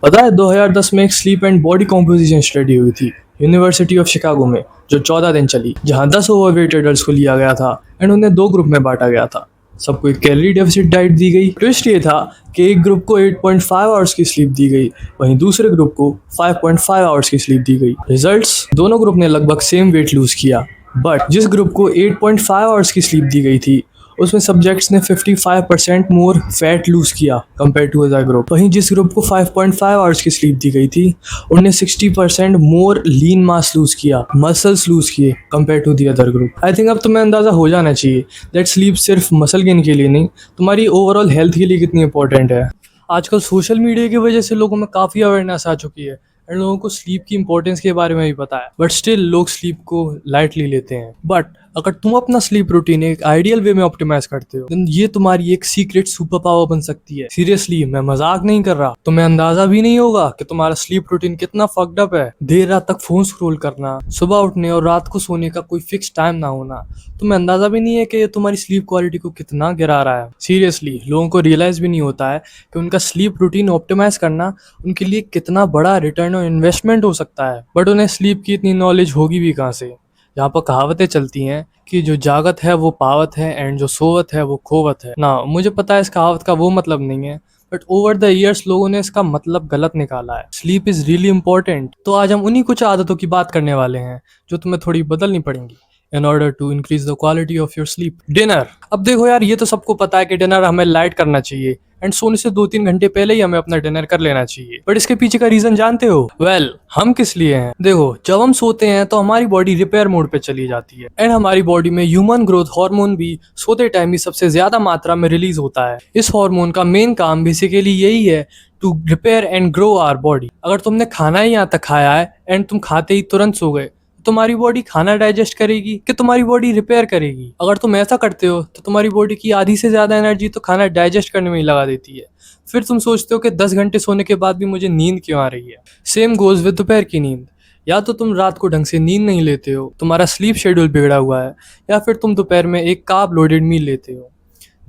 पता है 2010 में एक sleep and body composition study हुई थी यूनिवर्सिटी ऑफ शिकागो में, जो 14 दिन चली, जहां 10 ओवरवेट एडल्ट्स को लिया गया था एंड उन्हें दो ग्रुप में बांटा गया था। सबको एक कैलोरी डेफिसिट डाइट दी गई। ट्विस्ट ये था कि एक ग्रुप को 8.5 आवर्स की स्लीप दी गई, वहीं दूसरे ग्रुप को 5.5 आवर्स की स्लीप दी गई। रिजल्ट्स, दोनों ग्रुप ने लगभग सेम वेट लूज किया, बट जिस ग्रुप को 8.5 आवर्स की स्लीप दी गई थी उसमें सब्जेक्ट्स ने 55% मोर फैट लूज किया कंपेयर टू अदर ग्रुप। वहीं जिस ग्रुप को 5.5 आवर्स की स्लीप दी गई थी उन्हें 60% मोर लीन मास लूज किया, मसल्स लूज किए compare to the other group. I think अब तुम्हें अंदाजा हो जाना चाहिए दैट स्लीप सिर्फ मसल गेन के लिए नहीं, तुम्हारी ओवरऑल हेल्थ के लिए कितनी इंपॉर्टेंट है। आजकल सोशल मीडिया की वजह से लोगों में काफ़ी अवेयरनेस आ चुकी है एंड लोगों को स्लीप की इंपॉर्टेंस के बारे में भी पता है, बट स्टिल लोग स्लीप को लाइटली लेते हैं। बट अगर तुम अपना स्लीप रूटीन एक आइडियल वे में ऑप्टिमाइज करते हो, देन ये तुम्हारी एक सीक्रेट सुपर पावर बन सकती है। सीरियसली, मैं मजाक नहीं कर रहा। तुम्हें अंदाजा भी नहीं होगा कि तुम्हारा स्लीप रूटीन कितना फक्ड अप है। देर रात तक फोन स्क्रॉल करना, सुबह उठने और रात को सोने का कोई फिक्स टाइम ना होना, तुम्हें अंदाजा भी नहीं है कि ये तुम्हारी स्लीप क्वालिटी को कितना गिरा रहा है। सीरियसली, लोगों को रियलाइज भी नहीं होता है कि उनका स्लीप रूटीन ऑप्टिमाइज करना उनके लिए कितना बड़ा रिटर्न और इन्वेस्टमेंट हो सकता है। बट उन्हें स्लीप की इतनी नॉलेज होगी भी कहाँ से। यहाँ पर कहावतें चलती हैं कि जो जागत है वो पावत है एंड जो सोवत है वो खोवत है ना। मुझे पता है इस कहावत का वो मतलब नहीं है, बट ओवर द ईयर्स लोगों ने इसका मतलब गलत निकाला है। Sleep is really important. तो आज हम उन्हीं कुछ आदतों की बात करने वाले हैं जो तुम्हें थोड़ी बदलनी पड़ेंगी in order to increase the quality of your sleep. Dinner. अब देखो यार, ये तो सबको पता है कि डिनर हमें लाइट करना चाहिए एंड सोने से 2-3 घंटे पहले ही हमें अपना डिनर कर लेना चाहिए। बट इसके पीछे का रीजन जानते हो? वेल, हम किस लिए हैं। देखो, जब हम सोते हैं तो हमारी बॉडी रिपेयर मोड पे चली जाती है एंड हमारी बॉडी में ह्यूमन ग्रोथ हार्मोन भी सोते टाइम ही सबसे ज्यादा मात्रा में रिलीज होता है। इस हार्मोन का मेन काम बेसिकली यही है to repair and grow our body. अगर तुमने खाना ही यहाँ तक खाया है एंड तुम खाते ही तुरंत सो गए, तुम्हारी बॉडी खाना डाइजेस्ट करेगी कि तुम्हारी बॉडी रिपेयर करेगी? अगर तुम ऐसा करते हो तो तुम्हारी बॉडी की आधी से ज्यादा एनर्जी तो खाना डाइजेस्ट करने में ही लगा देती है। फिर तुम सोचते हो कि 10 घंटे सोने के बाद भी मुझे नींद क्यों आ रही है। सेम गोज विद दोपहर की नींद। या तो तुम रात को ढंग से नींद नहीं लेते हो, तुम्हारा स्लीप शेड्यूल बिगड़ा हुआ है, या फिर तुम दोपहर में एक कार्ब लोडेड मील लेते हो,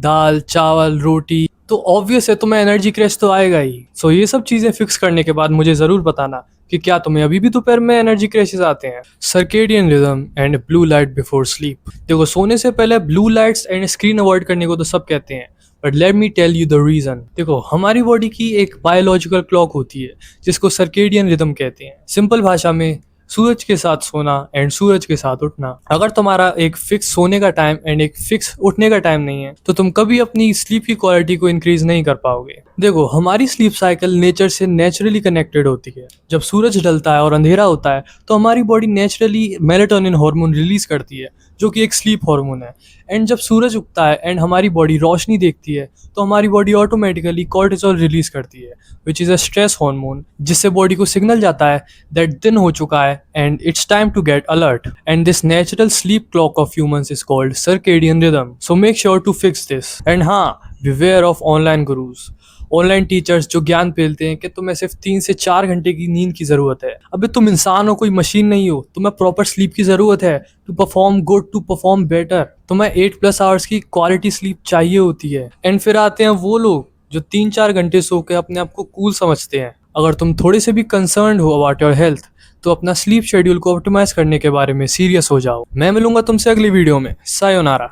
दाल चावल रोटी, तो ऑब्वियस है तुम्हें एनर्जी क्रैश तो आएगा ही। सो ये सब चीजें फिक्स करने के बाद मुझे जरूर बताना कि क्या तुम्हें अभी भी दोपहर में एनर्जी क्रैशेस आते हैं। Circadian rhythm and blue light before sleep. देखो, सोने से पहले blue lights and screen avoid करने को तो सब कहते हैं, but let me tell you the reason. देखो, हमारी बॉडी की एक बायोलॉजिकल क्लॉक होती है जिसको सर्केडियन रिदम कहते हैं। सिंपल भाषा में, सूरज के साथ सोना एंड सूरज के साथ उठना। अगर तुम्हारा एक फिक्स सोने का टाइम एंड एक फिक्स उठने का टाइम नहीं है तो तुम कभी अपनी स्लीप की क्वालिटी को इंक्रीज नहीं कर पाओगे। देखो, हमारी स्लीप साइकिल नेचर से नेचुरली कनेक्टेड होती है। जब सूरज ढलता है और अंधेरा होता है तो हमारी body naturally melatonin hormone release करती है, जो कि एक स्लीप हार्मोन है। एंड जब सूरज उगता है एंड हमारी बॉडी रोशनी देखती है तो हमारी बॉडी ऑटोमेटिकली कॉर्टिसोल रिलीज करती है, which is a stress hormone, जिससे बॉडी को सिग्नल जाता है दैट दिन हो चुका है and it's time to get alert. And this natural sleep clock of humans is called circadian rhythm. So make sure to fix this. And हाँ, beware of online gurus. Online teachers जो ज्ञान फैलते हैं कि तुम्हें सिर्फ 3 से 4 घंटे की नींद की जरूरत है। अबे तुम इंसान हो, कोई मशीन नहीं हो। तुम्हें प्रॉपर स्लीप की जरूरत है to perform good, to perform better. तुम्हें 8+ आवर्स की क्वालिटी स्लीप चाहिए होती है। एंड फिर आते हैं वो लोग जो 3-4 घंटे सो के अपने आप को कूल समझते हैं। अगर तुम थोड़े से भी कंसर्न हो अबाउट योर हेल्थ तो अपना स्लीप शेड्यूल को ऑप्टिमाइज करने के बारे में सीरियस हो जाओ। मैं मिलूंगा तुमसे अगली वीडियो में। सायोनारा।